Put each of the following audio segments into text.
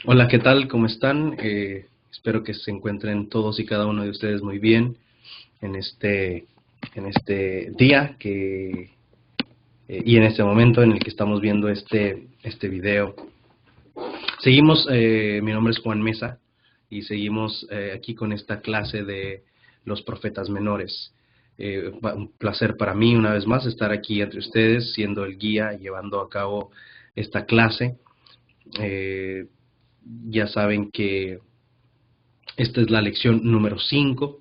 Hola, ¿qué tal? ¿Cómo están? Espero que se encuentren todos y cada uno de ustedes muy bien en este día y en este momento en el que estamos viendo este video. Seguimos, mi nombre es Juan Mesa y seguimos aquí con esta clase de los profetas menores. Un placer para mí una vez más estar aquí entre ustedes, siendo el guía, llevando a cabo esta clase. Eh, ya saben que esta es la lección número 5,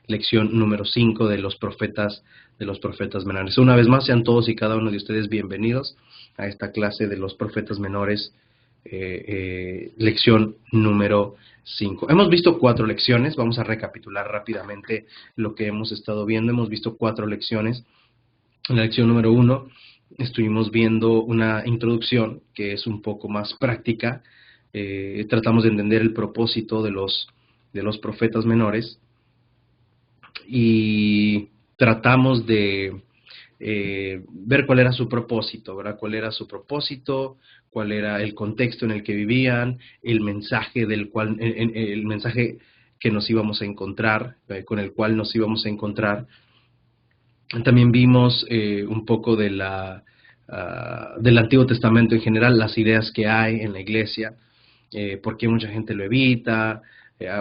lección número 5 de los profetas menores. Una vez más, sean todos y cada uno de ustedes bienvenidos a esta clase de los profetas menores, lección número 5. Hemos visto 4 lecciones, vamos a recapitular rápidamente lo que hemos estado viendo. Hemos visto 4 lecciones. En la lección número 1 estuvimos viendo una introducción que es un poco más práctica. Tratamos de entender el propósito de los profetas menores y tratamos de ver cuál era su propósito, ¿verdad? Cuál era su propósito, cuál era el contexto en el que vivían, el mensaje el mensaje que nos íbamos a encontrar, con el cual nos íbamos a encontrar. También vimos un poco del Antiguo Testamento en general, las ideas que hay en la iglesia, por qué mucha gente lo evita,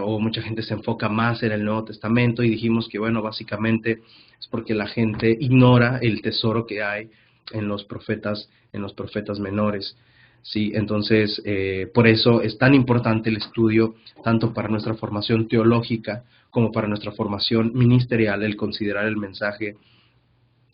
o mucha gente se enfoca más en el Nuevo Testamento, y dijimos que, bueno, básicamente es porque la gente ignora el tesoro que hay en los profetas menores. Sí, entonces, por eso es tan importante el estudio, tanto para nuestra formación teológica como para nuestra formación ministerial, el considerar el mensaje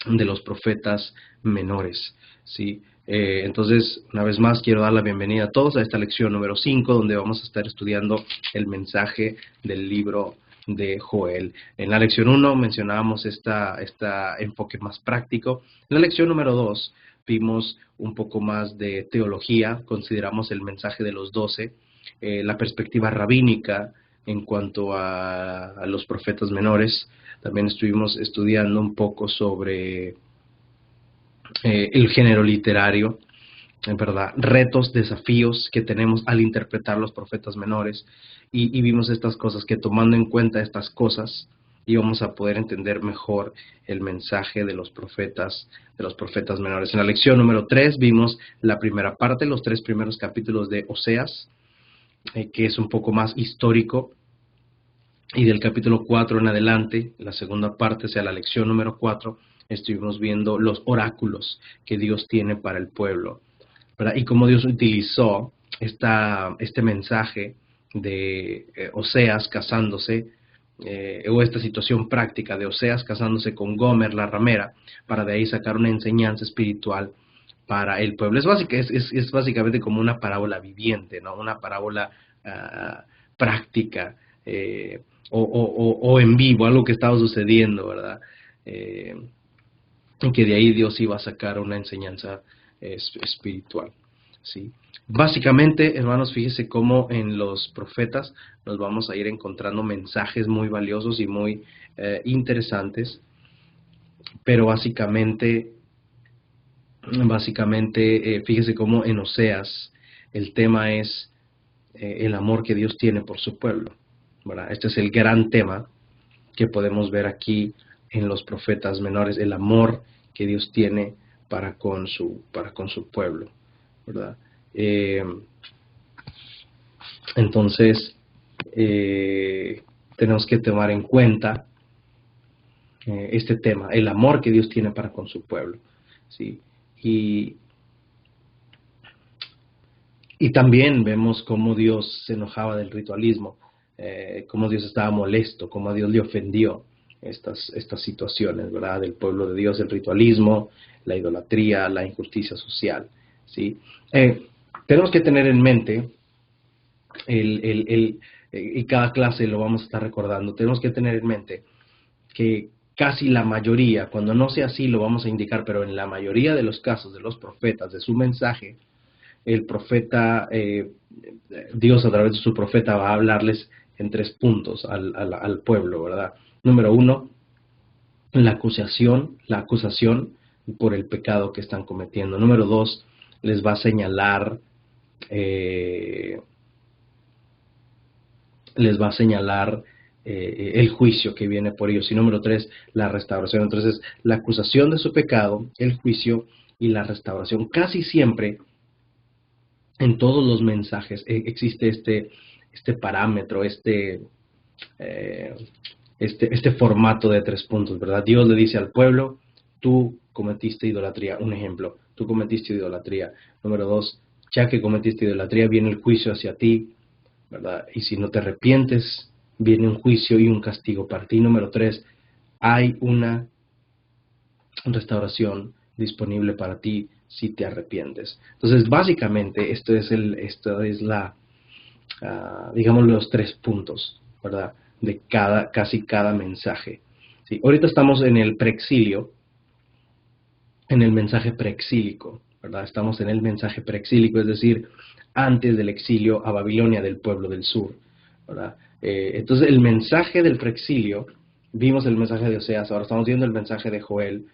de los profetas menores, ¿sí? Entonces, una vez más, quiero dar la bienvenida a todos a esta lección número 5, donde vamos a estar estudiando el mensaje del libro de Joel. En la lección 1 mencionábamos este enfoque más práctico. En la lección número 2 vimos un poco más de teología, consideramos el mensaje de los 12, la perspectiva rabínica en cuanto a los profetas menores. También estuvimos estudiando un poco sobre el género literario, en verdad, retos, desafíos que tenemos al interpretar los profetas menores, y vimos estas cosas, que tomando en cuenta estas cosas íbamos a poder entender mejor el mensaje de los profetas menores. En la lección número 3 vimos la primera parte, los 3 primeros capítulos de Oseas, que es un poco más histórico, y del capítulo 4 en adelante, la segunda parte, o sea, la lección número 4, estuvimos viendo los oráculos que Dios tiene para el pueblo, ¿verdad? Y cómo Dios utilizó este mensaje de Oseas casándose, o esta situación práctica de Oseas casándose con Gomer, la ramera, para de ahí sacar una enseñanza espiritual para el pueblo. Es básicamente como una parábola viviente, ¿no? Una parábola práctica, o en vivo, algo que estaba sucediendo, ¿verdad? Y que de ahí Dios iba a sacar una enseñanza espiritual, ¿sí? Básicamente, hermanos, fíjese cómo en los profetas nos vamos a ir encontrando mensajes muy valiosos y muy interesantes, pero básicamente, fíjese cómo en Oseas el tema es el amor que Dios tiene por su pueblo, ¿verdad? Este es el gran tema que podemos ver aquí en los profetas menores, el amor que Dios tiene para con su pueblo, ¿verdad? Entonces, tenemos que tomar en cuenta este tema, el amor que Dios tiene para con su pueblo, ¿sí? Y también vemos cómo Dios se enojaba del ritualismo, cómo Dios estaba molesto, cómo a Dios le ofendió estas situaciones, ¿verdad? Del pueblo de Dios, el ritualismo, la idolatría, la injusticia social, ¿sí? Tenemos que tener en mente, y cada clase lo vamos a estar recordando, tenemos que tener en mente que casi la mayoría, cuando no sea así lo vamos a indicar, pero en la mayoría de los casos de los profetas, de su mensaje, el profeta, Dios a través de su profeta va a hablarles en 3 puntos al pueblo, ¿verdad? Número 1, la acusación por el pecado que están cometiendo. Número 2, les va a señalar les va a señalar el juicio que viene por ellos. Y número 3, la restauración. Entonces, la acusación de su pecado, el juicio y la restauración. Casi siempre, en todos los mensajes, existe este parámetro, este formato de 3 puntos, ¿verdad? Dios le dice al pueblo, tú cometiste idolatría. Un ejemplo, tú cometiste idolatría. Número 2, ya que cometiste idolatría, viene el juicio hacia ti, ¿verdad? Y si no te arrepientes, viene un juicio y un castigo para ti. Número 3, hay una restauración disponible para ti si te arrepientes. Entonces, básicamente, esto es digamos, los 3 puntos, ¿verdad? De casi cada mensaje. ¿Sí? Ahorita estamos en el preexilio, en el mensaje preexílico, ¿verdad? Estamos en el mensaje preexílico, es decir, antes del exilio a Babilonia del pueblo del sur, ¿verdad? Entonces, el mensaje del preexilio, vimos el mensaje de Oseas, ahora estamos viendo el mensaje de Joel,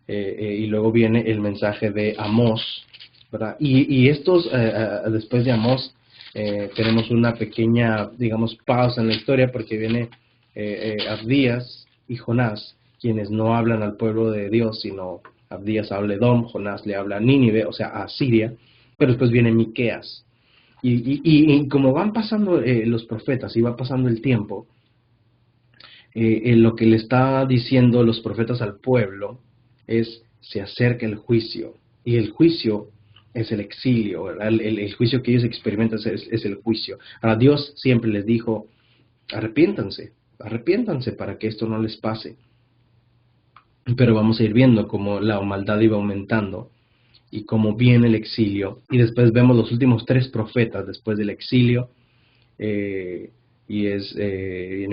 y luego viene el mensaje de Amós, ¿verdad? Y estos, después de Amós, tenemos una pequeña, digamos, pausa en la historia porque viene Abdías y Jonás, quienes no hablan al pueblo de Dios, sino Abdías habla a Edom, Jonás le habla a Nínive, o sea, a Siria, pero después viene Miqueas. Y como van pasando los profetas y va pasando el tiempo, lo que le está diciendo los profetas al pueblo es, se acerca el juicio, y el juicio es el exilio, ¿verdad? El juicio que ellos experimentan es el juicio. Ahora, Dios siempre les dijo, arrepiéntanse para que esto no les pase. Pero vamos a ir viendo cómo la maldad iba aumentando y cómo viene el exilio. Y después vemos los últimos 3 profetas después del exilio. Viene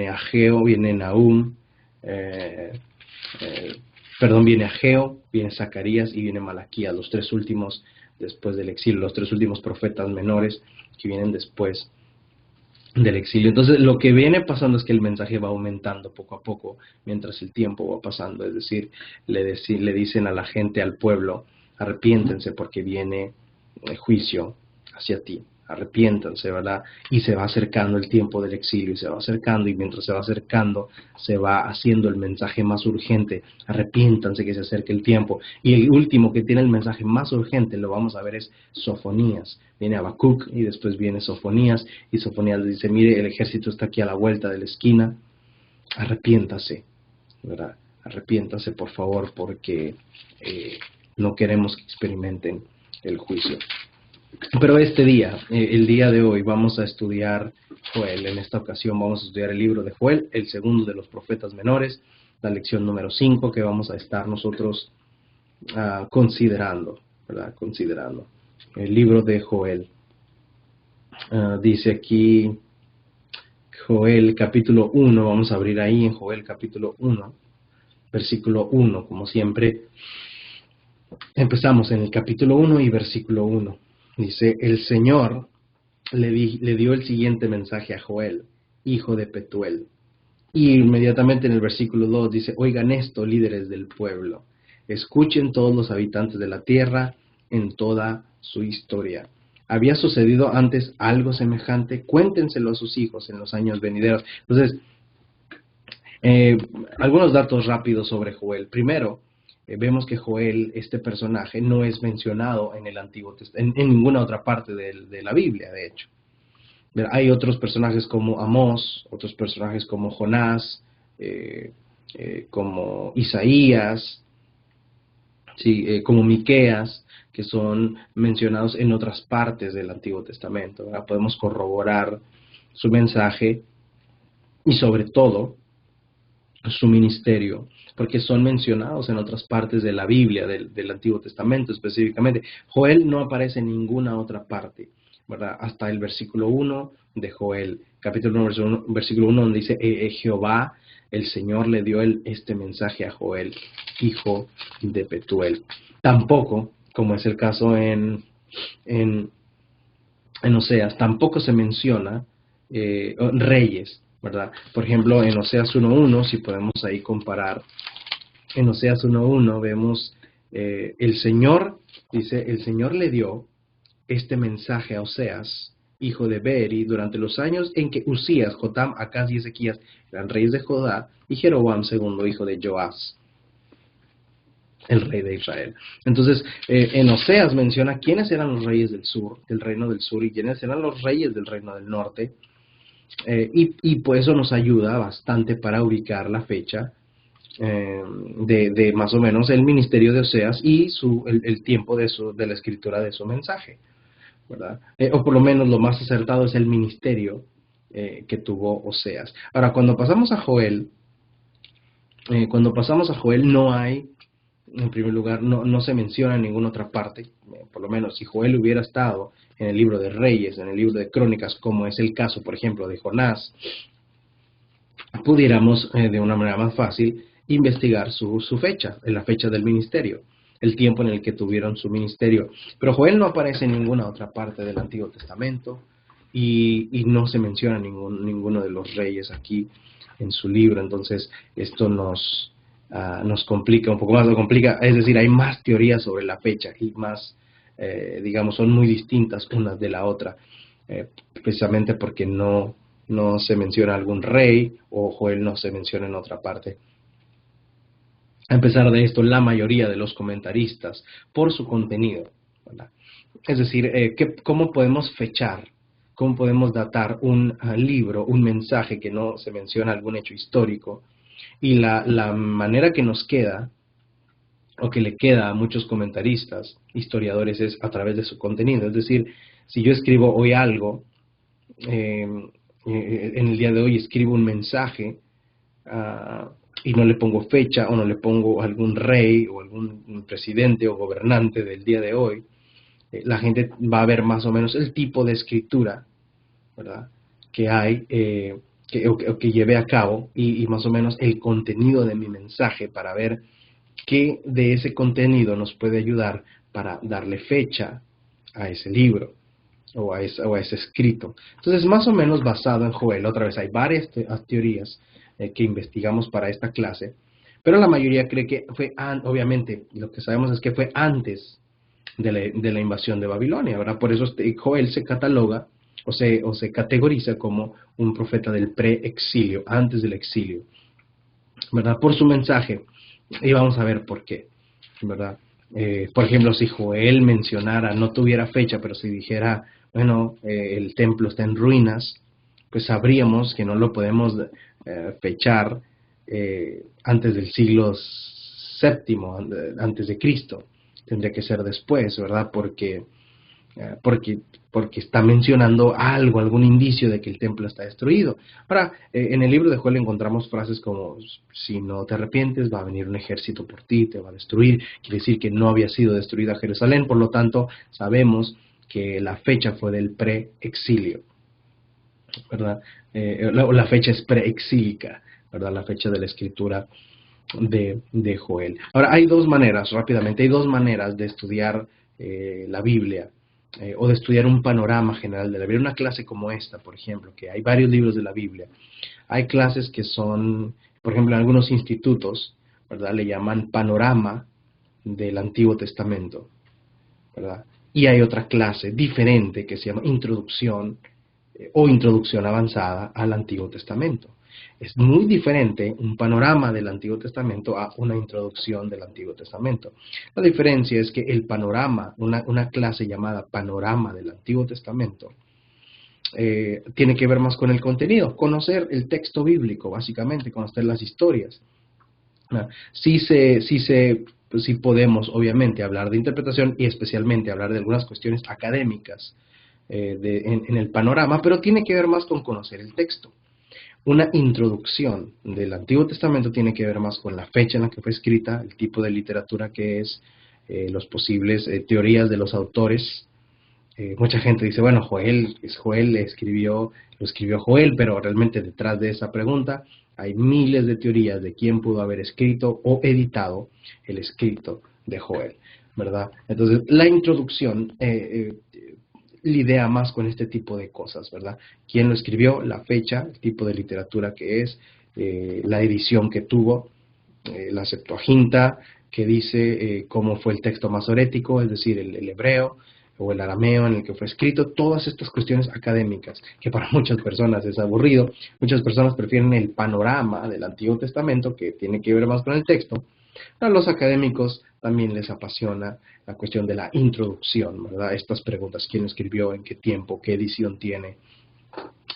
Ageo, viene Nahum, viene Ageo, viene Zacarías y viene Malaquías, los 3 últimos después del exilio, los 3 últimos profetas menores que vienen después del exilio. Entonces, lo que viene pasando es que el mensaje va aumentando poco a poco mientras el tiempo va pasando. Es decir, le dicen a la gente, al pueblo, arrepiéntense porque viene el juicio hacia ti. Arrepiéntanse, ¿verdad? Y se va acercando el tiempo del exilio y se va acercando, y mientras se va acercando se va haciendo el mensaje más urgente. Arrepiéntanse que se acerque el tiempo. Y el último que tiene el mensaje más urgente, lo vamos a ver, es Sofonías. Viene Habacuc y después viene Sofonías, y Sofonías le dice, mire, el ejército está aquí a la vuelta de la esquina, arrepiéntase, ¿verdad? Arrepiéntase por favor porque no queremos que experimenten el juicio. Pero este día, el día de hoy, vamos a estudiar Joel. En esta ocasión vamos a estudiar el libro de Joel, el segundo de los profetas menores, la lección número 5 que vamos a estar nosotros considerando, ¿verdad? Considerando el libro de Joel. Dice aquí Joel capítulo 1, vamos a abrir ahí en Joel capítulo 1, versículo 1, como siempre. Empezamos en el capítulo 1 y versículo 1. Dice, el Señor le dio el siguiente mensaje a Joel, hijo de Petuel. Y inmediatamente en el versículo 2 dice, oigan esto, líderes del pueblo, escuchen todos los habitantes de la tierra en toda su historia. ¿Había sucedido antes algo semejante? Cuéntenselo a sus hijos en los años venideros. Entonces, algunos datos rápidos sobre Joel. Primero, vemos que Joel, este personaje, no es mencionado en el Antiguo Testamento, en ninguna otra parte de la Biblia, de hecho. Hay otros personajes como Amós, otros personajes como Jonás, como Isaías, ¿sí? Como Miqueas, que son mencionados en otras partes del Antiguo Testamento, ¿verdad? Podemos corroborar su mensaje y sobre todo su ministerio, porque son mencionados en otras partes de la Biblia, del Antiguo Testamento específicamente. Joel no aparece en ninguna otra parte, ¿verdad? Hasta el versículo 1 de Joel, capítulo 1, versículo 1, donde dice, Jehová, el Señor le dio este mensaje a Joel, hijo de Petuel. Tampoco, como es el caso en Oseas, tampoco se menciona reyes, ¿verdad? Por ejemplo, en Oseas 1.1, si podemos ahí comparar, en Oseas 1.1 vemos el Señor, dice, el Señor le dio este mensaje a Oseas, hijo de Beeri, durante los años en que Usías, Jotam, Acaz y Ezequías eran reyes de Judá, y Jeroboam segundo, hijo de Joás, el rey de Israel. Entonces, en Oseas menciona quiénes eran los reyes del sur, del reino del sur, y quiénes eran los reyes del reino del norte, y pues eso nos ayuda bastante para ubicar la fecha de más o menos el ministerio de Oseas y el tiempo de la escritura de su mensaje, ¿verdad? O por lo menos lo más acertado es el ministerio que tuvo Oseas. Ahora, cuando pasamos a Joel no hay, en primer lugar, no se menciona en ninguna otra parte, por lo menos si Joel hubiera estado en el libro de Reyes, en el libro de Crónicas, como es el caso, por ejemplo, de Jonás, pudiéramos de una manera más fácil investigar su fecha, la fecha del ministerio, el tiempo en el que tuvieron su ministerio. Pero Joel no aparece en ninguna otra parte del Antiguo Testamento y no se menciona ninguno de los reyes aquí en su libro. Entonces esto nos complica un poco más, lo complica, es decir, hay más teorías sobre la fecha y más, digamos, son muy distintas unas de la otra, precisamente porque no se menciona algún rey o Joel no se menciona en otra parte. A pesar de esto, la mayoría de los comentaristas, por su contenido, ¿verdad? Es decir, ¿cómo podemos fechar, cómo podemos datar un libro, un mensaje que no se menciona algún hecho histórico? Y la manera que nos queda, o que le queda a muchos comentaristas, historiadores, es a través de su contenido. Es decir, si yo escribo hoy algo, en el día de hoy escribo un mensaje y no le pongo fecha o no le pongo algún rey o algún presidente o gobernante del día de hoy, la gente va a ver más o menos el tipo de escritura, ¿verdad?, que hay, que llevé a cabo y más o menos el contenido de mi mensaje para ver qué de ese contenido nos puede ayudar para darle fecha a ese libro o a ese escrito. Entonces, más o menos basado en Joel, otra vez hay varias teorías que investigamos para esta clase, pero la mayoría cree que fue, obviamente, lo que sabemos es que fue antes de la invasión de Babilonia, ¿verdad? Por eso Joel se cataloga o se categoriza como un profeta del pre-exilio, antes del exilio, ¿verdad? Por su mensaje, y vamos a ver por qué, ¿verdad? Por ejemplo, si Joel mencionara, no tuviera fecha, pero si dijera, bueno, el templo está en ruinas, pues sabríamos que no lo podemos fechar antes del siglo séptimo, antes de Cristo. Tendría que ser después, ¿verdad? Porque está mencionando algo, algún indicio de que el templo está destruido. Ahora, en el libro de Joel encontramos frases como, si no te arrepientes, va a venir un ejército por ti, te va a destruir. Quiere decir que no había sido destruida Jerusalén, por lo tanto, sabemos que la fecha fue del pre-exilio, ¿verdad? La fecha es preexílica, ¿verdad? La fecha de la escritura de Joel. Ahora, hay dos maneras, rápidamente, hay dos maneras de estudiar la Biblia, o de estudiar un panorama general de la Biblia. Una clase como esta, por ejemplo, que hay varios libros de la Biblia. Hay clases que son, por ejemplo, en algunos institutos, ¿verdad?, le llaman panorama del Antiguo Testamento, ¿verdad? Y hay otra clase diferente que se llama introducción o introducción avanzada al Antiguo Testamento. Es muy diferente un panorama del Antiguo Testamento a una introducción del Antiguo Testamento. La diferencia es que el panorama, una clase llamada panorama del Antiguo Testamento, tiene que ver más con el contenido, conocer el texto bíblico, básicamente, conocer las historias. Sí podemos, obviamente, hablar de interpretación y especialmente hablar de algunas cuestiones académicas en el panorama, pero tiene que ver más con conocer el texto. Una introducción del Antiguo Testamento tiene que ver más con la fecha en la que fue escrita, el tipo de literatura que es, los posibles teorías de los autores. Mucha gente dice, bueno, lo escribió Joel, pero realmente detrás de esa pregunta hay miles de teorías de quién pudo haber escrito o editado el escrito de Joel, ¿verdad? Entonces, la introducción lidia más con este tipo de cosas, ¿verdad? ¿Quién lo escribió? La fecha, el tipo de literatura que es, la edición que tuvo, la Septuaginta, que dice cómo fue el texto masorético, es decir, el hebreo, o el arameo en el que fue escrito, todas estas cuestiones académicas, que para muchas personas es aburrido. Muchas personas prefieren el panorama del Antiguo Testamento, que tiene que ver más con el texto. A los académicos también les apasiona la cuestión de la introducción, ¿verdad? Estas preguntas: ¿quién escribió? ¿En qué tiempo? ¿Qué edición tiene?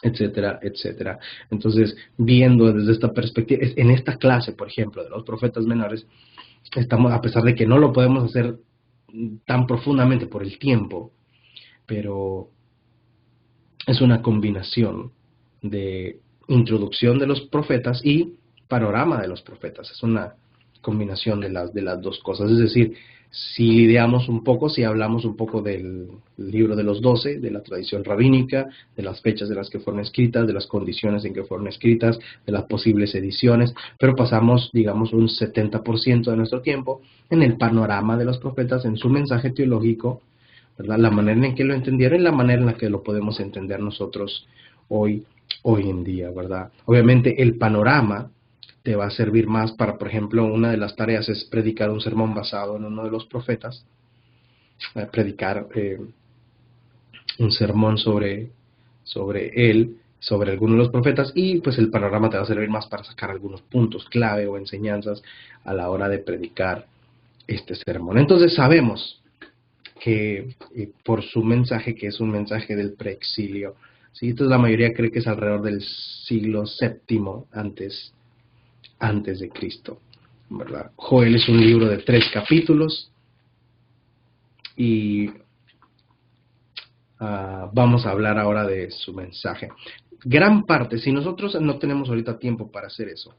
Etcétera, etcétera. Entonces, viendo desde esta perspectiva, en esta clase, por ejemplo, de los profetas menores, estamos, a pesar de que no lo podemos hacer tan profundamente por el tiempo, pero es una combinación de introducción de los profetas y panorama de los profetas. Es una combinación de las dos cosas. Es decir, si lidiamos un poco, si hablamos un poco del libro de los 12, de la tradición rabínica, de las fechas de las que fueron escritas, de las condiciones en que fueron escritas, de las posibles ediciones, pero pasamos, digamos, un 70% de nuestro tiempo en el panorama de los profetas, en su mensaje teológico, ¿verdad? La manera en que lo entendieron y la manera en la que lo podemos entender nosotros hoy en día, ¿verdad? Obviamente el panorama te va a servir más para, por ejemplo, una de las tareas es predicar un sermón basado en uno de los profetas, predicar un sermón sobre él, sobre alguno de los profetas, y pues el panorama te va a servir más para sacar algunos puntos clave o enseñanzas a la hora de predicar este sermón. Entonces sabemos que por su mensaje, que es un mensaje del preexilio, ¿sí? Entonces la mayoría cree que es alrededor del siglo VII antes de Cristo, ¿verdad? Joel es un libro de 3 capítulos y vamos a hablar ahora de su mensaje. Gran parte, si nosotros no tenemos ahorita tiempo para hacer eso,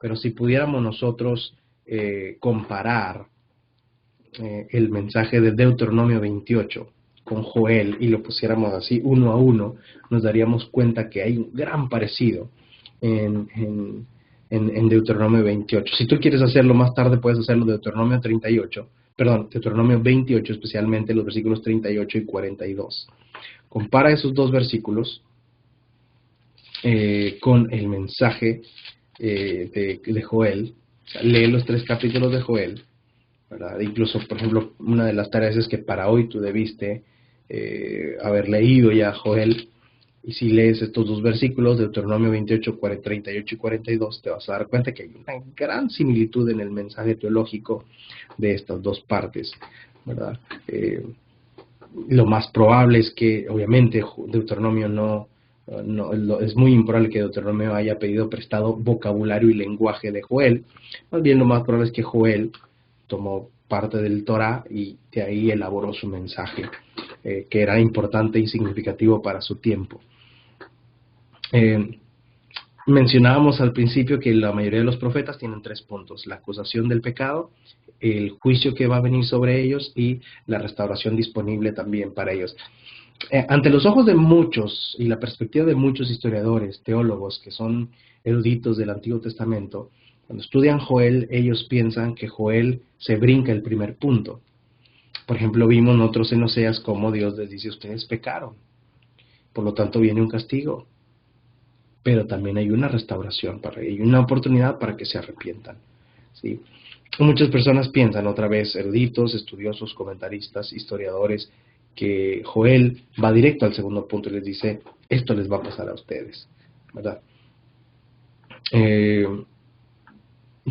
pero si pudiéramos nosotros comparar el mensaje de Deuteronomio 28 con Joel y lo pusiéramos así uno a uno, nos daríamos cuenta que hay un gran parecido en Deuteronomio 28. Si tú quieres hacerlo más tarde, puedes hacerlo Deuteronomio 38, perdón, Deuteronomio 28, especialmente los versículos 38 y 42. Compara esos dos versículos con el mensaje de Joel. O sea, lee los 3 capítulos de Joel, ¿verdad? Incluso, por ejemplo, una de las tareas es que para hoy tú debiste haber leído ya Joel. Y si lees estos 2 versículos, Deuteronomio 28, 38 y 42, te vas a dar cuenta que hay una gran similitud en el mensaje teológico de estas dos partes, ¿verdad? Lo más probable es que, obviamente, Deuteronomio es muy improbable que Deuteronomio haya pedido prestado vocabulario y lenguaje de Joel. Más bien, lo más probable es que Joel tomó parte del Torah y de ahí elaboró su mensaje, que era importante y significativo para su tiempo. Mencionábamos al principio que la mayoría de los profetas tienen 3 puntos: la acusación del pecado, el juicio que va a venir sobre ellos y la restauración disponible también para ellos. Ante los ojos de muchos y la perspectiva de muchos historiadores, teólogos que son eruditos del Antiguo Testamento, cuando estudian Joel, ellos piensan que Joel se brinca el primer punto. Por ejemplo, vimos nosotros en Oseas cómo Dios les dice: ustedes pecaron, por lo tanto viene un castigo. Pero también hay una restauración, hay una oportunidad para que se arrepientan, ¿sí? Muchas personas piensan, otra vez, eruditos, estudiosos, comentaristas, historiadores, que Joel va directo al segundo punto y les dice: esto les va a pasar a ustedes, ¿verdad?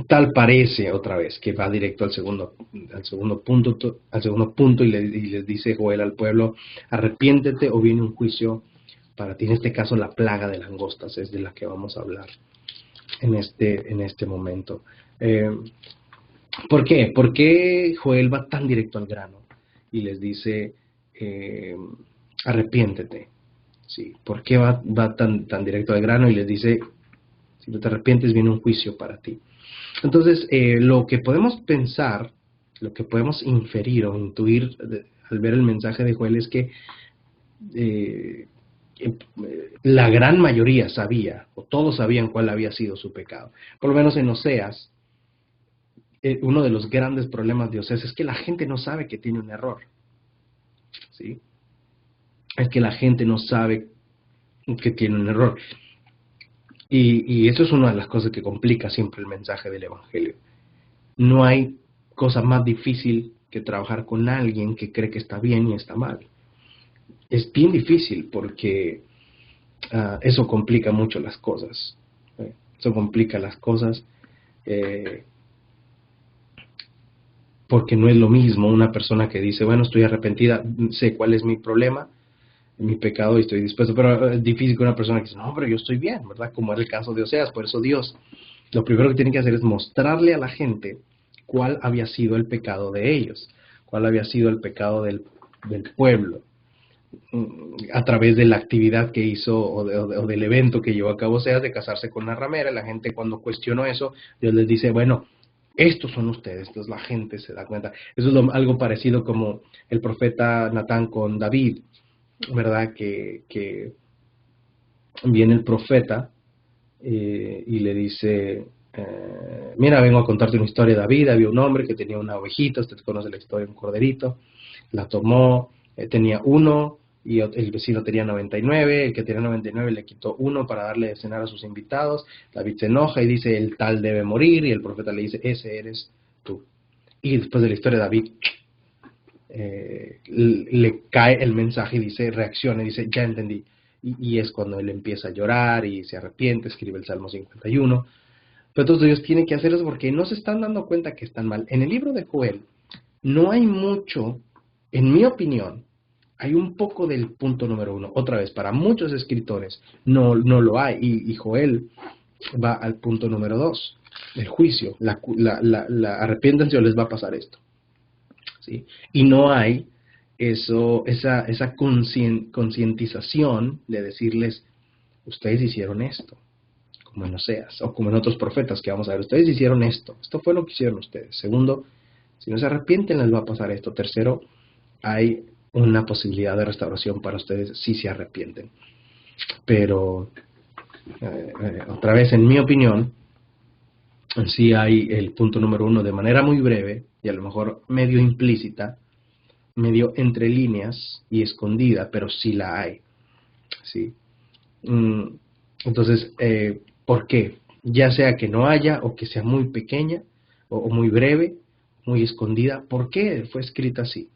Tal parece, otra vez, que va directo al segundo punto y les dice Joel al pueblo: arrepiéntete o viene un juicio para ti. En este caso, la plaga de langostas es de la que vamos a hablar en este momento. ¿Por qué? ¿Por qué Joel va tan directo al grano y les dice arrepiéntete? ¿Sí? ¿Por qué va tan directo al grano y les dice: si no te arrepientes, viene un juicio para ti? Entonces, lo que podemos pensar, lo que podemos inferir o intuir al ver el mensaje de Joel es que la gran mayoría sabía, o todos sabían cuál había sido su pecado. Por lo menos en Oseas, uno de los grandes problemas de Oseas es que la gente no sabe que tiene un error, ¿sí? Es que la gente no sabe que tiene un error. Y eso es una de las cosas que complica siempre el mensaje del Evangelio. No hay cosa más difícil que trabajar con alguien que cree que está bien y está mal. Es bien difícil porque eso complica mucho las cosas. Eso complica las cosas porque no es lo mismo una persona que dice, bueno, estoy arrepentida, sé cuál es mi problema, mi pecado y estoy dispuesto, pero es difícil que una persona que dice, no, pero yo estoy bien, ¿verdad? Como era el caso de Oseas. Por eso Dios lo primero que tiene que hacer es mostrarle a la gente cuál había sido el pecado de ellos, cuál había sido el pecado del pueblo, a través de la actividad que hizo o del evento que llevó a cabo Oseas de casarse con una ramera. La gente, cuando cuestionó eso, Dios les dice, bueno, estos son ustedes. Entonces la gente se da cuenta. Eso es algo parecido como el profeta Natán con David, ¿verdad? Que viene el profeta y le dice, mira, vengo a contarte una historia de David. Había un hombre que tenía una ovejita, usted conoce la historia, un corderito, la tomó, tenía uno y el vecino tenía 99, el que tenía 99 le quitó uno para darle de cenar a sus invitados. David se enoja y dice, el tal debe morir, y el profeta le dice, ese eres tú. Y después de la historia de David, le cae el mensaje y dice, reacciona y dice, ya entendí. Y es cuando él empieza a llorar y se arrepiente, escribe el Salmo 51. Pero entonces Dios tiene que hacer eso porque no se están dando cuenta que están mal. En el libro de Joel no hay mucho, en mi opinión, hay un poco del punto número 1. Otra vez, para muchos escritores no lo hay. Y Joel va al punto número 2, el juicio, la arrepiéntense o les va a pasar esto. ¿Sí? Y no hay esa concientización de decirles, ustedes hicieron esto, como en Oseas, o como en otros profetas que vamos a ver, ustedes hicieron esto fue lo que hicieron ustedes. Segundo, si no se arrepienten les va a pasar esto. Tercero, hay una posibilidad de restauración para ustedes si se arrepienten. Pero, otra vez, en mi opinión, sí hay el punto número 1 de manera muy breve, y a lo mejor medio implícita, medio entre líneas y escondida, pero sí la hay. ¿Sí? Entonces, ¿por qué? Ya sea que no haya, o que sea muy pequeña, o muy breve, muy escondida, ¿por qué fue escrita así?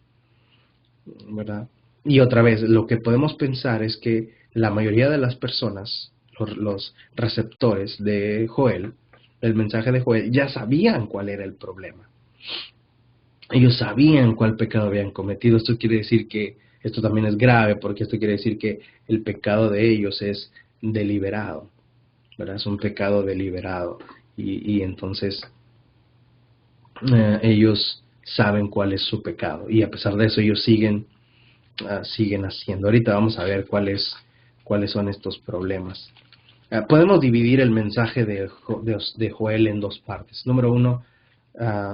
¿Verdad? Y otra vez, lo que podemos pensar es que la mayoría de las personas, los receptores de Joel, el mensaje de Joel, ya sabían cuál era el problema. Ellos sabían cuál pecado habían cometido. Esto quiere decir que esto también es grave, porque esto quiere decir que el pecado de ellos es deliberado, ¿verdad? Es un pecado deliberado. Y entonces ellos saben cuál es su pecado. Y a pesar de eso, ellos siguen haciendo. Ahorita vamos a ver cuáles son estos problemas. Podemos dividir el mensaje de Joel en dos partes. Número 1,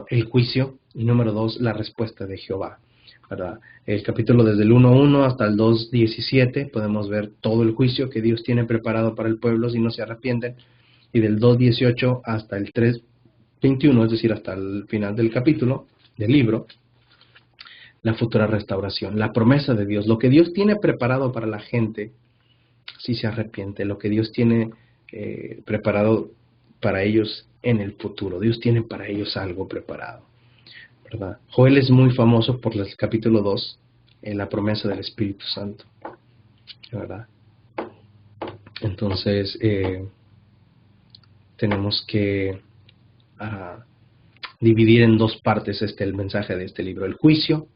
el juicio, y número 2, la respuesta de Jehová, ¿verdad? El capítulo desde el 1:1 hasta el 2:17 podemos ver todo el juicio que Dios tiene preparado para el pueblo si no se arrepienten, y del 2:18 hasta el 3:21, es decir, hasta el final del capítulo, del libro, la futura restauración, la promesa de Dios, lo que Dios tiene preparado para la gente si se arrepiente, lo que Dios tiene preparado para ellos en el futuro. Dios tiene para ellos algo preparado, ¿verdad? Joel es muy famoso por el capítulo 2, en la promesa del Espíritu Santo, ¿verdad? Entonces, tenemos que dividir en dos partes el mensaje de este libro: el juicio,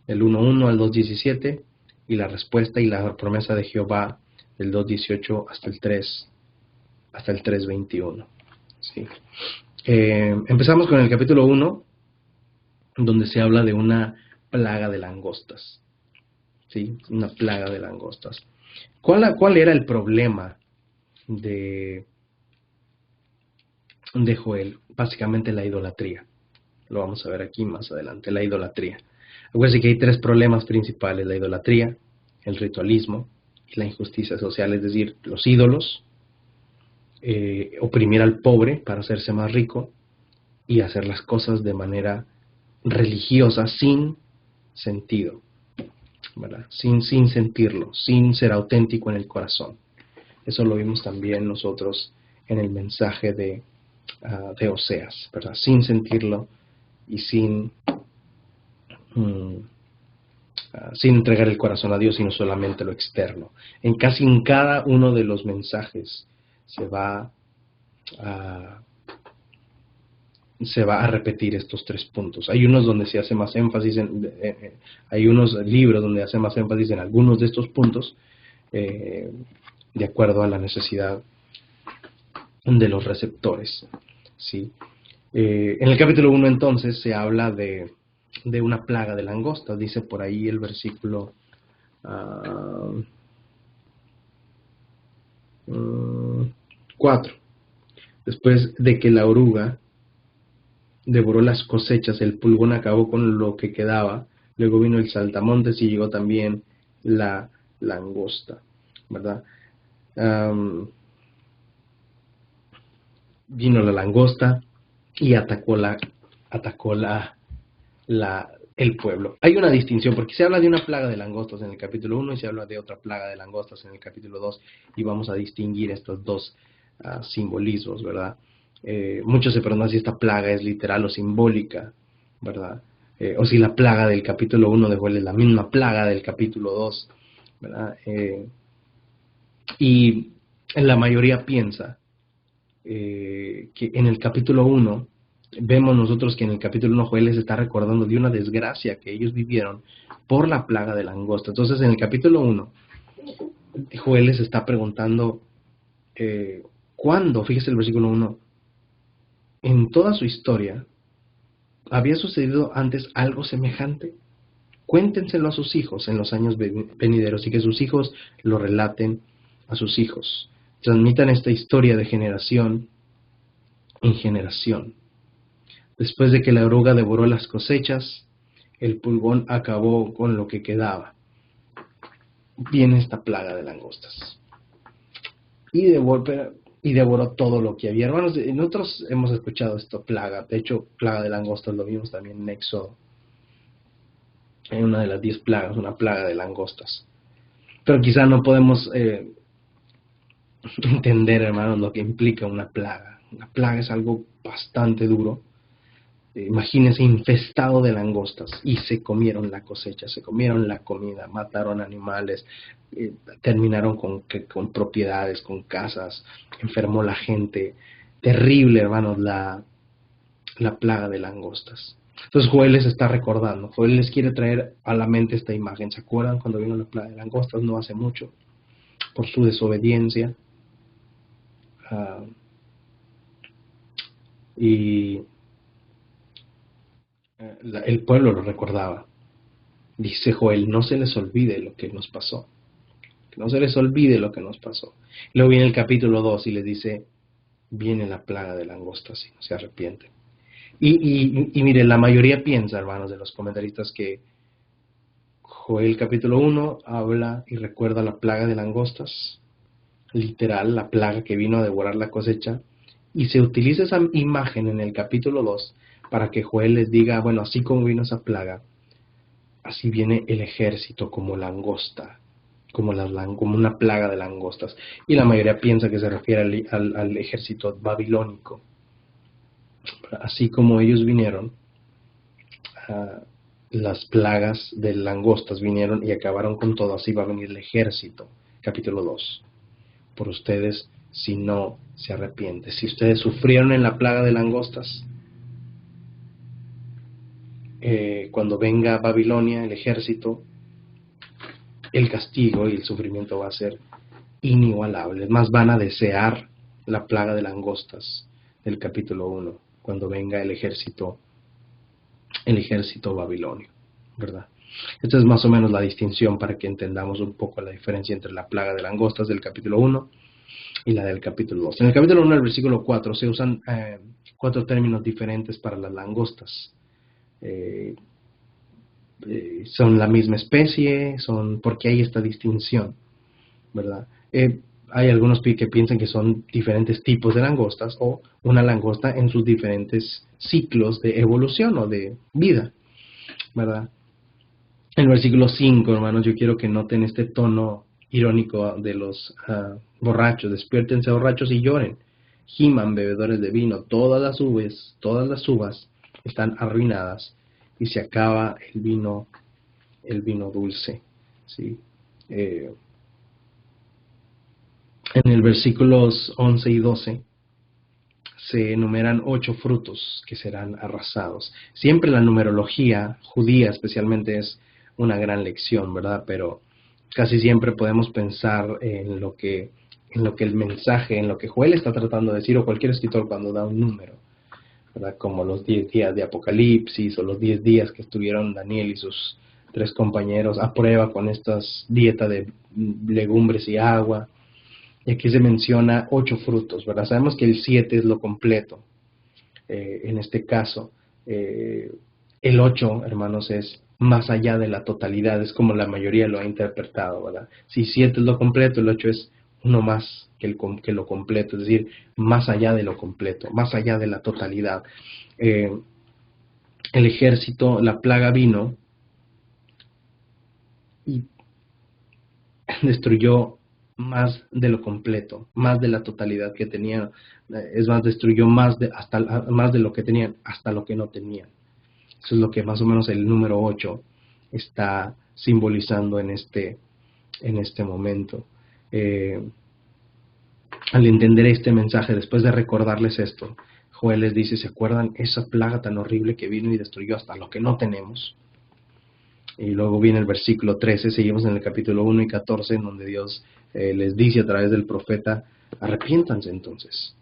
del 1:1 al 2:17, y la respuesta y la promesa de Jehová, del 2:18 hasta el 3:21. ¿Sí? Empezamos con el capítulo 1, donde se habla de una plaga de langostas. ¿Sí? Una plaga de langostas. ¿Cuál era el problema de Joel? Básicamente la idolatría. Lo vamos a ver aquí más adelante, la idolatría. Acuérdense que hay 3 problemas principales: la idolatría, el ritualismo y la injusticia social, es decir, los ídolos, oprimir al pobre para hacerse más rico y hacer las cosas de manera religiosa sin sentido, ¿verdad? Sin sentirlo, sin ser auténtico en el corazón. Eso lo vimos también nosotros en el mensaje de Oseas, ¿verdad? Sin sentirlo y sin mm, sin entregar el corazón a Dios, sino solamente lo externo. En cada uno de los mensajes a, se va a repetir estos 3 puntos. Hay unos donde se hace más énfasis, hay unos libros donde hace más énfasis en algunos de estos puntos, de acuerdo a la necesidad de los receptores, ¿sí? En el capítulo 1 entonces se habla de una plaga de langostas. Dice por ahí el versículo 4. Después de que la oruga devoró las cosechas, el pulgón acabó con lo que quedaba, luego vino el saltamontes y llegó también la langosta, ¿verdad? Vino la langosta y atacó el pueblo. Hay una distinción, porque se habla de una plaga de langostas en el capítulo 1 y se habla de otra plaga de langostas en el capítulo 2, y vamos a distinguir estos dos simbolismos, ¿verdad? Muchos se preguntan si esta plaga es literal o simbólica, ¿verdad? O si la plaga del capítulo 1 de Joel es la misma plaga del capítulo 2, ¿verdad? Y la mayoría piensa que en el capítulo 1, vemos nosotros que en el capítulo 1 Joel les está recordando de una desgracia que ellos vivieron por la plaga de langosta. Entonces en el capítulo 1, Joel les está preguntando ¿cuándo? Fíjese el versículo 1. En toda su historia, ¿había sucedido antes algo semejante? Cuéntenselo a sus hijos en los años venideros y que sus hijos lo relaten a sus hijos. Transmitan esta historia de generación en generación. Después de que la oruga devoró las cosechas, el pulgón acabó con lo que quedaba. Viene esta plaga de langostas. Y devoró todo lo que había. Hermanos, nosotros hemos escuchado esto, plaga. De hecho, plaga de langostas lo vimos también en Éxodo. En una de las 10 plagas, una plaga de langostas. Pero quizá no podemos entender, hermanos, lo que implica una plaga. Una plaga es algo bastante duro. Imagínense, infestado de langostas, y se comieron la cosecha, se comieron la comida, mataron animales, terminaron con propiedades, con casas, enfermó la gente. Terrible, hermanos, la plaga de langostas. Entonces Joel les está recordando, Joel les quiere traer a la mente esta imagen. ¿Se acuerdan cuando vino la plaga de langostas no hace mucho? Por su desobediencia. Y el pueblo lo recordaba. Dice Joel, no se les olvide lo que nos pasó. Que no se les olvide lo que nos pasó. Luego viene el capítulo 2 y les dice, viene la plaga de langostas y no se arrepienten. Y mire, la mayoría piensa, hermanos, de los comentaristas, que Joel capítulo 1 habla y recuerda la plaga de langostas, literal, la plaga que vino a devorar la cosecha, y se utiliza esa imagen en el capítulo 2 para que Joel les diga, bueno, así como vino esa plaga, así viene el ejército como langosta, como una plaga de langostas. Y la mayoría piensa que se refiere al ejército babilónico. Así como ellos vinieron, las plagas de langostas vinieron y acabaron con todo, así va a venir el ejército. Capítulo 2. Por ustedes, si no se arrepienten. Si ustedes sufrieron en la plaga de langostas, cuando venga Babilonia, el ejército, el castigo y el sufrimiento va a ser inigualable. Más van a desear la plaga de langostas del capítulo 1, cuando venga el ejército babilonio, ¿verdad? Esta es más o menos la distinción para que entendamos un poco la diferencia entre la plaga de langostas del capítulo 1 y la del capítulo 2. En el capítulo 1, el versículo 4, se usan 4 términos diferentes para las langostas. Son la misma especie, porque hay esta distinción, ¿verdad? Hay algunos que piensan que son diferentes tipos de langostas, o una langosta en sus diferentes ciclos de evolución o de vida, ¿verdad? En el versículo 5, hermanos, yo quiero que noten este tono irónico de los borrachos. Despiértense, borrachos, y lloren. Giman, bebedores de vino. Todas las uvas están arruinadas y se acaba el vino dulce. ¿Sí? En el versículos 11 y 12 se enumeran 8 frutos que serán arrasados. Siempre la numerología judía especialmente es una gran lección, ¿verdad? Pero casi siempre podemos pensar en lo que el mensaje, en lo que Joel está tratando de decir, o cualquier escritor cuando da un número, ¿verdad? Como los 10 días de Apocalipsis, o los 10 días que estuvieron Daniel y sus 3 compañeros a prueba con estas dietas de legumbres y agua. Y aquí se menciona 8 frutos, ¿verdad? Sabemos que el 7 es lo completo. En este caso, el 8, hermanos, es más allá de la totalidad, es como la mayoría lo ha interpretado, ¿verdad? Si 7 es lo completo, el 8 es uno más que lo completo, es decir, más allá de lo completo, más allá de la totalidad. El ejército, la plaga vino y destruyó más de lo completo, más de la totalidad que tenían, es más, destruyó más de lo que tenían, hasta lo que no tenían. Eso es lo que más o menos el número 8 está simbolizando en este momento. Al entender este mensaje, después de recordarles esto, Joel les dice, ¿se acuerdan esa plaga tan horrible que vino y destruyó hasta lo que no tenemos? Y luego viene el versículo 13, seguimos en el capítulo 1 y 14, en donde Dios les dice a través del profeta, arrepiéntanse entonces,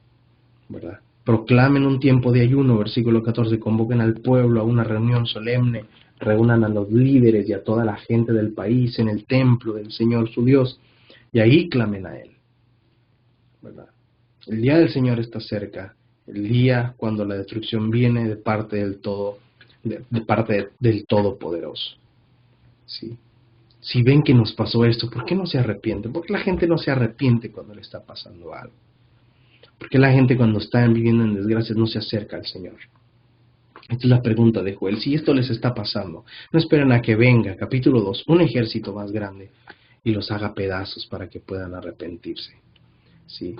¿verdad? Proclamen un tiempo de ayuno, versículo 14, convoquen al pueblo a una reunión solemne, reúnan a los líderes y a toda la gente del país en el templo del Señor su Dios, y ahí clamen a Él, ¿verdad? El día del Señor está cerca, el día cuando la destrucción viene de parte del parte del Todopoderoso. ¿Sí? Si ven que nos pasó esto, ¿por qué no se arrepienten? ¿Por qué la gente no se arrepiente cuando le está pasando algo? ¿Por qué la gente cuando está viviendo en desgracias no se acerca al Señor? Esta es la pregunta de Joel. Si esto les está pasando, no esperen a que venga, capítulo 2, un ejército más grande y los haga pedazos para que puedan arrepentirse. ¿Sí?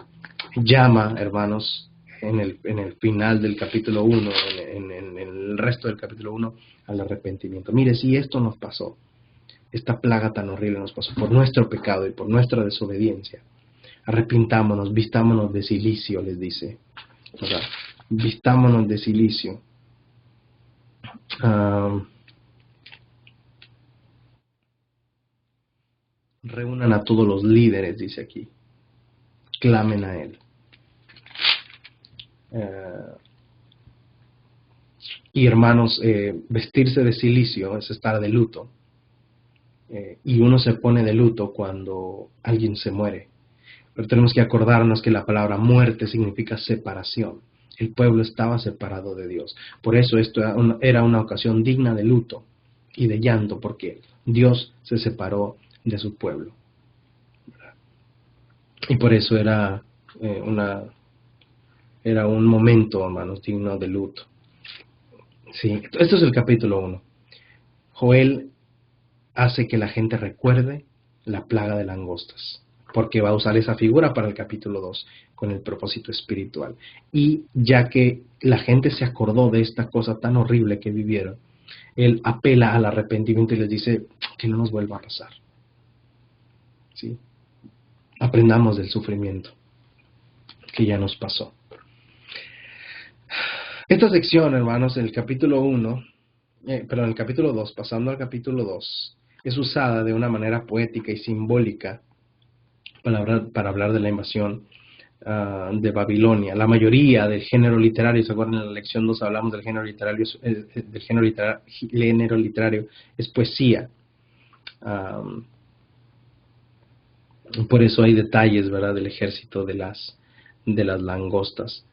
Llama, hermanos, en el final del capítulo 1, en el resto del capítulo 1, al arrepentimiento. Mire, si esto nos pasó, esta plaga tan horrible nos pasó por nuestro pecado y por nuestra desobediencia, arrepintámonos, vistámonos de cilicio, les dice, ¿verdad? Vistámonos de cilicio. Reúnan a todos los líderes, dice aquí, clamen a Él. Y hermanos, vestirse de cilicio es estar de luto. Y uno se pone de luto cuando alguien se muere. Pero tenemos que acordarnos que la palabra muerte significa separación. El pueblo estaba separado de Dios. Por eso esto era una ocasión digna de luto y de llanto, porque Dios se separó de su pueblo. Y por eso era un momento, hermanos, digno de luto. Sí, esto es el capítulo 1. Joel hace que la gente recuerde la plaga de langostas, porque va a usar esa figura para el capítulo 2, con el propósito espiritual. Y ya que la gente se acordó de esta cosa tan horrible que vivieron, él apela al arrepentimiento y les dice que no nos vuelva a pasar. ¿Sí? Aprendamos del sufrimiento que ya nos pasó. Esta sección, hermanos, en el capítulo 1, el capítulo 2, pasando al capítulo 2, es usada de una manera poética y simbólica para hablar de la invasión de Babilonia. La mayoría del género literario, ¿se acuerdan? En la lección 2 hablamos del género literario, género literario es poesía. Por eso hay detalles, ¿verdad?, del ejército de las langostas.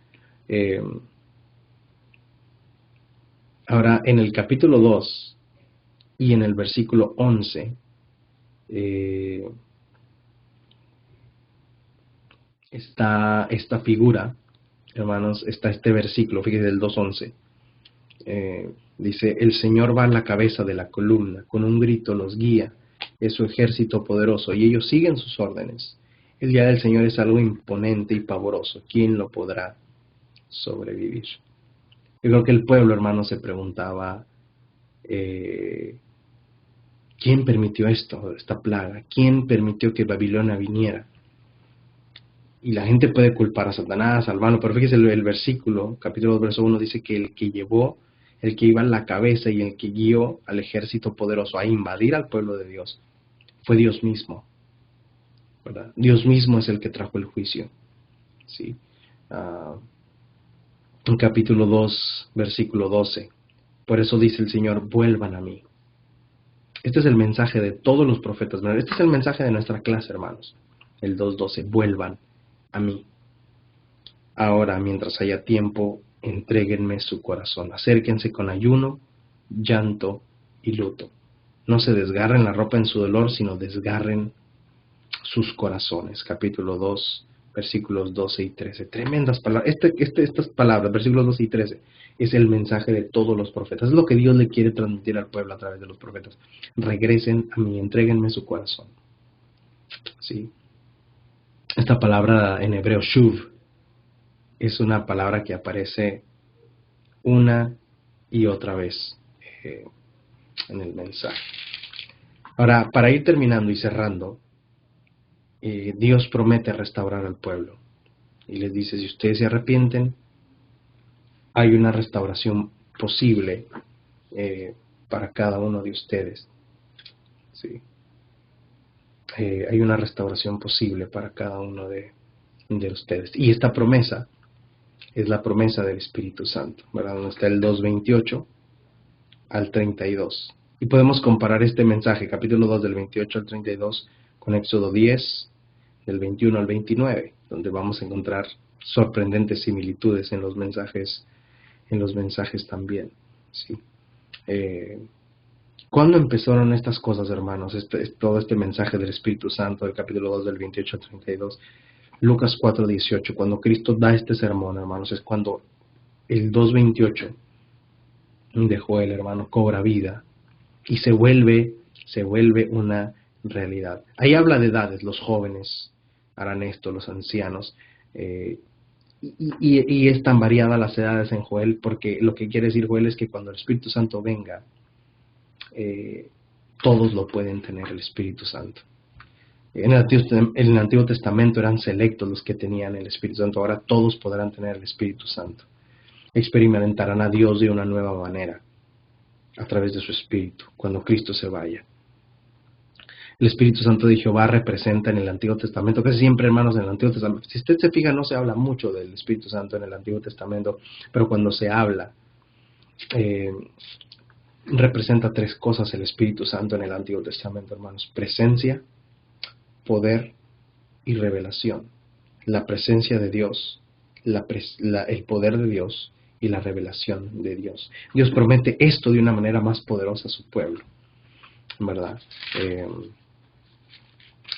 Ahora, en el capítulo 2 y en el versículo 11, está esta figura, hermanos, está este versículo, fíjense, del 2:11. Dice, el Señor va a la cabeza de la columna, con un grito los guía, es su ejército poderoso, y ellos siguen sus órdenes. El día del Señor es algo imponente y pavoroso, ¿quién lo podrá sobrevivir? Yo creo que el pueblo, hermanos, se preguntaba, ¿Quién permitió esto, esta plaga? ¿Quién permitió que Babilonia viniera? Y la gente puede culpar a Satanás, al malo, pero fíjese el versículo, capítulo 2, verso 1, dice que el que llevó, el que iba en la cabeza y el que guió al ejército poderoso a invadir al pueblo de Dios, fue Dios mismo, ¿verdad? Dios mismo es el que trajo el juicio, ¿sí? En capítulo 2, versículo 12, por eso dice el Señor, vuelvan a mí. Este es el mensaje de todos los profetas, ¿verdad? Este es el mensaje de nuestra clase, hermanos. El 2:12, vuelvan a mí. Ahora, mientras haya tiempo, entréguenme su corazón. Acérquense con ayuno, llanto y luto. No se desgarren la ropa en su dolor, sino desgarren sus corazones. Capítulo 2, versículos 12 y 13. Tremendas palabras. Estas palabras, versículos 12 y 13, es el mensaje de todos los profetas. Es lo que Dios le quiere transmitir al pueblo a través de los profetas. Regresen a mí, entréguenme su corazón. ¿Sí? Esta palabra en hebreo, shuv, es una palabra que aparece una y otra vez en el mensaje. Ahora, para ir terminando y cerrando, Dios promete restaurar al pueblo. Y les dice, si ustedes se arrepienten, hay una restauración posible para cada uno de ustedes. ¿Sí? Hay una restauración posible para cada uno de ustedes. Y esta promesa es la promesa del Espíritu Santo, ¿verdad? Donde está el 2:28 al 32. Y podemos comparar este mensaje, capítulo 2 del 28 al 32, con Éxodo 10, del 21 al 29, donde vamos a encontrar sorprendentes similitudes en los mensajes también. ¿Sí? ¿Cuándo empezaron estas cosas, hermanos? Todo este mensaje del Espíritu Santo, del capítulo 2 del 28 al 32. Lucas 4:18, cuando Cristo da este sermón, hermanos, es cuando el 2:28 de Joel, hermano, cobra vida y se vuelve una realidad. Ahí habla de edades, los jóvenes harán esto, los ancianos, y es tan variada las edades en Joel, porque lo que quiere decir Joel es que cuando el Espíritu Santo venga, todos lo pueden tener, el Espíritu Santo. En el Antiguo Testamento eran selectos los que tenían el Espíritu Santo, ahora todos podrán tener el Espíritu Santo. Experimentarán a Dios de una nueva manera, a través de su Espíritu, cuando Cristo se vaya. El Espíritu Santo de Jehová representa en el Antiguo Testamento, casi siempre, hermanos, en el Antiguo Testamento, si usted se fija, no se habla mucho del Espíritu Santo en el Antiguo Testamento, pero cuando se habla, representa tres cosas el Espíritu Santo en el Antiguo Testamento, hermanos: presencia, poder y revelación. La presencia de Dios, el poder de Dios y la revelación de Dios. Dios promete esto de una manera más poderosa a su pueblo, ¿verdad?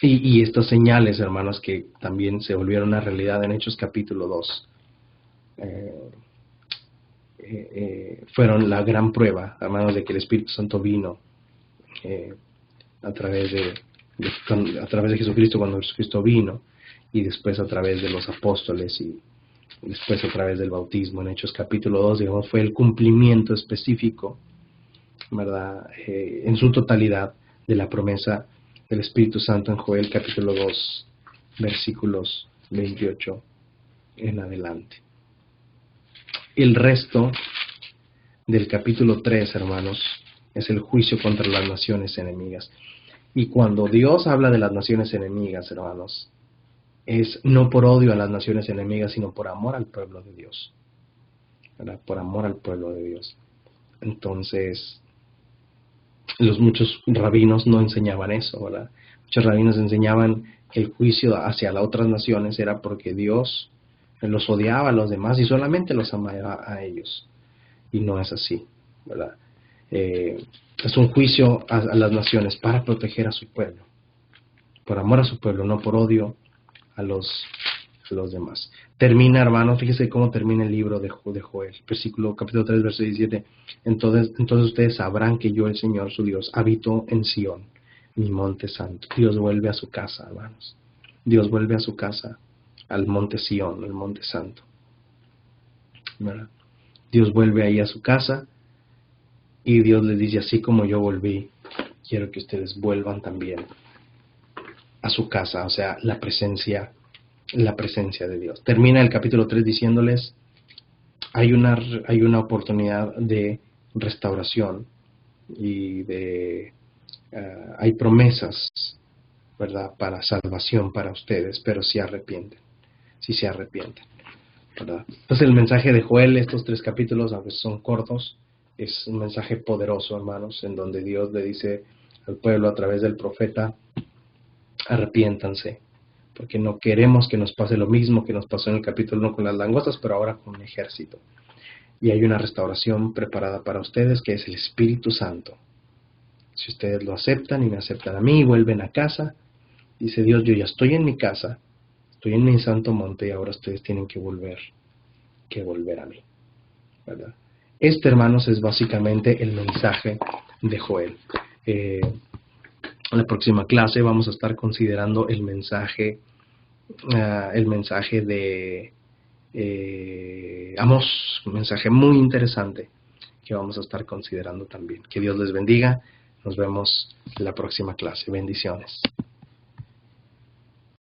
Y estas señales, hermanos, que también se volvieron una realidad en Hechos capítulo 2, fueron la gran prueba, hermanos, de que el Espíritu Santo vino a través de Jesucristo, cuando Jesucristo vino, y después a través de los apóstoles, y después a través del bautismo. En Hechos capítulo 2, digamos, fue el cumplimiento específico, ¿verdad? En su totalidad, de la promesa del Espíritu Santo en Joel capítulo 2, versículos 28 en adelante. El resto del capítulo 3, hermanos, es el juicio contra las naciones enemigas. Y cuando Dios habla de las naciones enemigas, hermanos, es no por odio a las naciones enemigas, sino por amor al pueblo de Dios, ¿verdad? Por amor al pueblo de Dios. Entonces, los muchos rabinos no enseñaban eso, ¿verdad? Muchos rabinos enseñaban que el juicio hacia las otras naciones era porque Dios los odiaba a los demás y solamente los amaba a ellos. Y no es así, ¿verdad? Es un juicio a las naciones para proteger a su pueblo, por amor a su pueblo, no por odio a los demás. Termina, hermano, fíjese cómo termina el libro de Joel, capítulo 3, verso 17. Entonces ustedes sabrán que yo, el Señor, su Dios, habito en Sión, mi monte santo. Dios vuelve a su casa, hermanos. Dios vuelve a su casa, al monte Sión, el monte santo, ¿verdad? Dios vuelve ahí a su casa, Y Dios les dice, así como yo volví, quiero que ustedes vuelvan también a su casa, o sea, la presencia de Dios. Termina el capítulo 3 diciéndoles, hay una oportunidad de restauración y hay promesas, ¿verdad?, para salvación para ustedes, pero si se arrepienten, ¿verdad? Entonces el mensaje de Joel, estos 3 capítulos, aunque son cortos, es un mensaje poderoso, hermanos, en donde Dios le dice al pueblo a través del profeta, arrepiéntanse, porque no queremos que nos pase lo mismo que nos pasó en el capítulo 1 con las langostas, pero ahora con un ejército. Y hay una restauración preparada para ustedes, que es el Espíritu Santo. Si ustedes lo aceptan y me aceptan a mí y vuelven a casa, dice Dios, yo ya estoy en mi casa, estoy en mi santo monte y ahora ustedes tienen que volver a mí, ¿verdad? Este, hermanos, es básicamente el mensaje de Joel. En la próxima clase vamos a estar considerando el mensaje de Amós, un mensaje muy interesante que vamos a estar considerando también. Que Dios les bendiga. Nos vemos en la próxima clase. Bendiciones.